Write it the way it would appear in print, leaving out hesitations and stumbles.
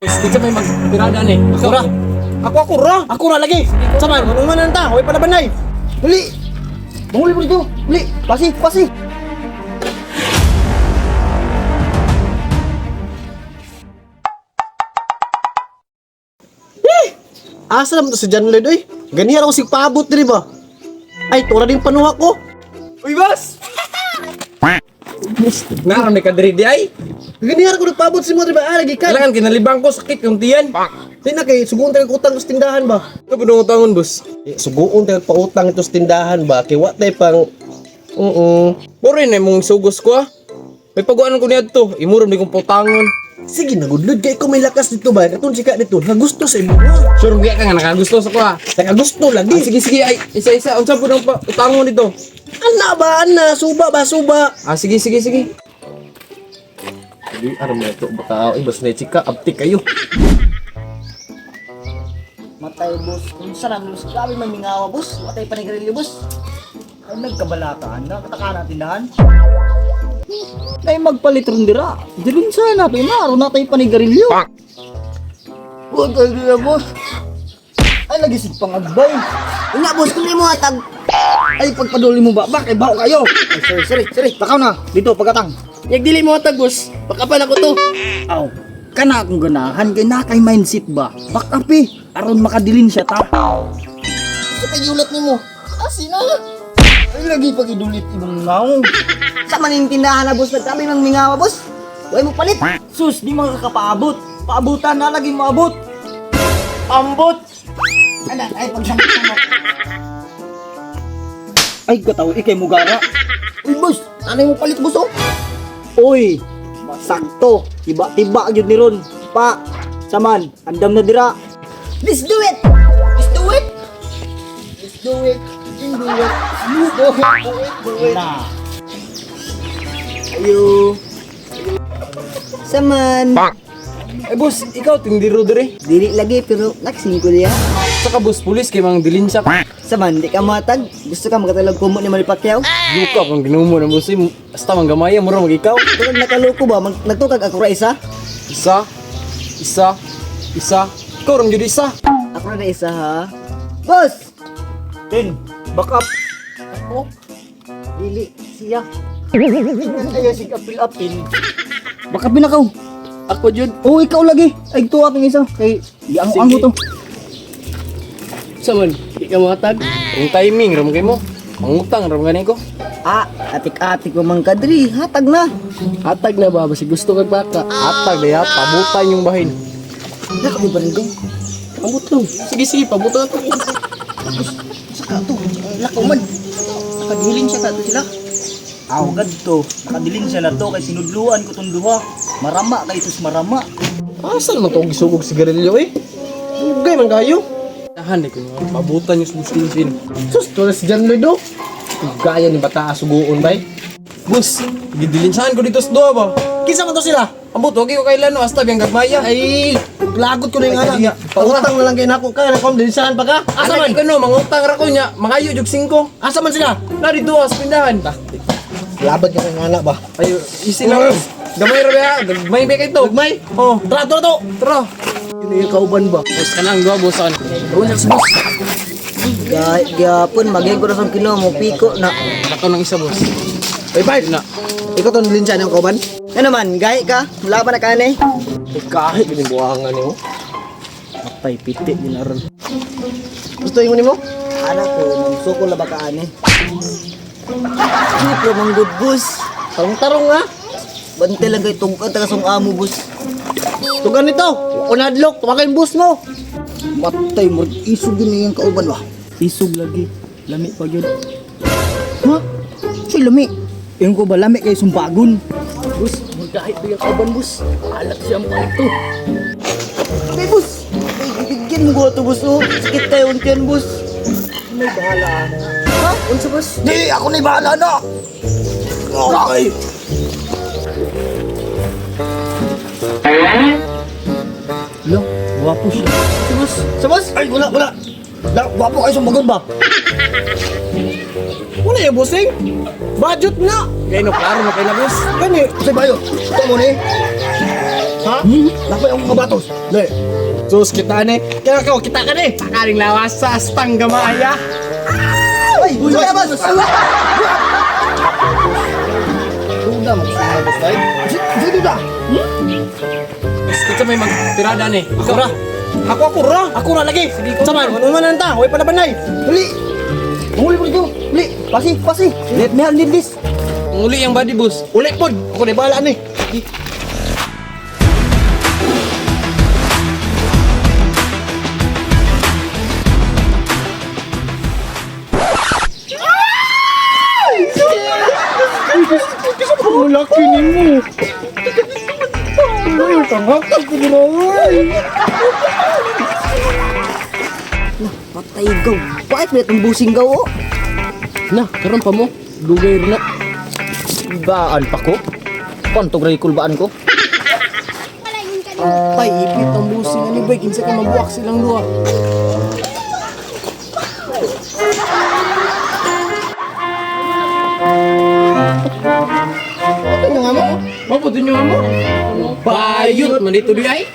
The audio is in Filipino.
Di ka may magpirada ni. Ako ra. Ako ra lagi. Saman, manuman ta. Hoy palabanay. Dali. Manguli mo dito. Dali. Pasi. Asa naman to si John Lloyd, oy? Ganihan ako sigpaabot diri ba? Ay, tura din panuha ko. Uy, boss! Naram ni kadiri di ay. Ganihan ko nagpaabot si mo, diri ba? Lagi ka. Kailangan kinalibang ko, sakit yung tiyan. Di na kay suguon tayo utang sa tindahan ba? Ito pinungutangon, boss. Suguon tayo pautang ito sa tindahan ba? Kay what tayo pang... Puro yun mong sugos ko ah. May pag-uanan ko niya ito. Imuram di kong putangon. Sige na, gudlod kay ko may lakas dito ba? Katong sika dito, nagusto sa imo. Sure, biya ka nga nakagusto sa ko ah. Nakagusto lagi. Sige, ay, isa-isa. Unsa po ng utangon dito? Ana ba, ana? Suba ba, suba? Sige. Hindi, aram na ito. Baka, bas na chika, abtik kayo. Matay, boss. Kung saan boss? Grabe may mingawa, boss. Matay panigarilyo, boss. Ay, nagkabalataan na. Kataka natin dahan. Ay, magpalitron dira. Dilin sana natin na. Aron natin panigarilyo. Huwag kayo dira, boss. Ay, nagisig pang agbay. Nga, boss. Kung di mo hatag. Ay, pagpaduli mo ba? Bakit baho kayo? Ay, sorry. Takaw na. Dito, pagkatang. Dili mo hatag, boss. Bakapan ako to. Aw. Kana akong ganahan kay nakay mindset ba? Bakapi, aron makadilin siya ta. Sa kayulat nimo. Asina. Ay lagi pag idulit imong ngaong. Sa manintindahan na boss, nagkami ng mingawa boss. Huwag mo palit. Sus, di makakapaabot. Paabutan na lagi maabot. Ambot. Ay pagsambot mo. Ay kataw, ikay mo gara. Uy boss, ano mo palit boss oh? Uy, sakto, tiba-tiba yun ni Ron. Pa, saman, andam na dira. Let's do it! Na. Ayo. Saman. Eh, boss, ikaw, tindiro dire. Dili lagi pero naksing ko diya. Saka boss, pulis kay mang dilin siya. Saman, di ka matag. Gusto ka magkatalag kumot ni Manny Pacquiao? Luka kung ginumo ng boss, basta mang gamaya, mura mag-ikaw. Kung nakaloko ba, nagtukag ako ra isa? Isa. Ikaw ram jud isa. Ako na isa ha. Boss! Tin, back up. Ako? Dili, siya. Ayaw sig apil-apil. Back up na ka. Ako jud. Oh, ikaw lagi. Ay, tuwa kang isa. Kay, di ang to. Saman, di ka matag. Ang timing ram kay mo. Mangutang ram gani ko. Ah, atik-atik mo mang kadri. Hatag na. Hatag na ba basi gusto kag baka. Hatag ya, pabutan yung bahin. Naka mo barangay. Pabut lang. Sige, pabutan to. Saka to. Lako man. Nakadilin siya ka to sila. Aw, gadto. Nakadilin siya na to kay sinudluan ko tong duha. Marama kay tus marama. Asa naman to gisugog sigarilyo eh? Dugay man kayo. Tahan ko nga. Pabutan yung bustin. Sus, to si John Lloyd oh. Gaya ni bata suguon bay. Boss, gidilinsahan ko dito sa doha ba? Kinsa man to sila? Ambot, okay ko kailan no, hasta biyang gagmaya. Ay, lagot ko na yung Ay, anak. Pautang na lang kay nako ka, nakom dilisahan pa ka. Asa man? Anak, ikaw no, mangutang ra ko niya. Mangayo jug 5. Asa man sila? Na dito sa pindahan. Labad ka ng anak ba? Ayo, easy lang. Gamay ra ba? Gamay ba kay to? Gagmay? Oh, Tara, to. tara. Yun yung kauban ba? Boss ka lang, dua boss. Doon sa boss. Gapon, magay ko na sa kilo mo piko na. Ako ng isa boss. Ay, bye. Na. Ikaw to nilinsahan yung kauban? Ano man, gay ka? Wala pa na kane? Kahit binibuhangan niyo. Patay piti din aron. Gusto yung mo? Anak ko, nang suko la ba ka ane? Ano mang good boss? Tarong-tarong ha? Bante lang kay tungkad taga song amo boss. Tugan nito. Unadlock, tumakay yung bus mo. Matay mo, isog din yung kauban ba? Isog lagi. Lami pa yun. Ha? Siya lami. Yung ko ba lami kayo sumbagon? Bus, magdahit pa yung kauban bus. Alat siya ang palito. Hey bus! Ay, bigyan mo ko ito bus oh. Sakit kayo untiyan bus. May bahala na. Ha? Unsa bus? Di! Ako na bahala na! Okay! Lo, guwapo siya. Sabos? Sabos? Ay, wala. Guwapo kayo sumbagon ba? Wala yung busing. Budget na. Kaya no, klaro na kayo na boss. Gani. Kasi bayo, ito mo ni. Ha? Napay ang mga batos. Le. Sus kita ni. Kaya kita ka ni. Pakaring lawas sa astang gamaya. Ay, uy, bas. Duda mo sa boss tay. Sige da. Mas kita may magtirada ni. Ako ra. Ako ra. Ako ra lagi. Saman, ano man nanta? Hoy palabanay. Dali. Muli po dito. Dali. Pasi. Let me handle this. Nguli yang body boss. Ulit pod. Ako na bahala ni. Ang laki ni mo. Ay, tangakal ko na ay. Patay gaw. Bakit may itong busing gaw oh? Na, karon pa mo. Dugay na. Baan pa ko? Konto gray kulbaan ko? Tay, ipit ang busing ani bay kinsa ka mabuak silang duha. Mapudin nyo mo? Bayot man dito di ay.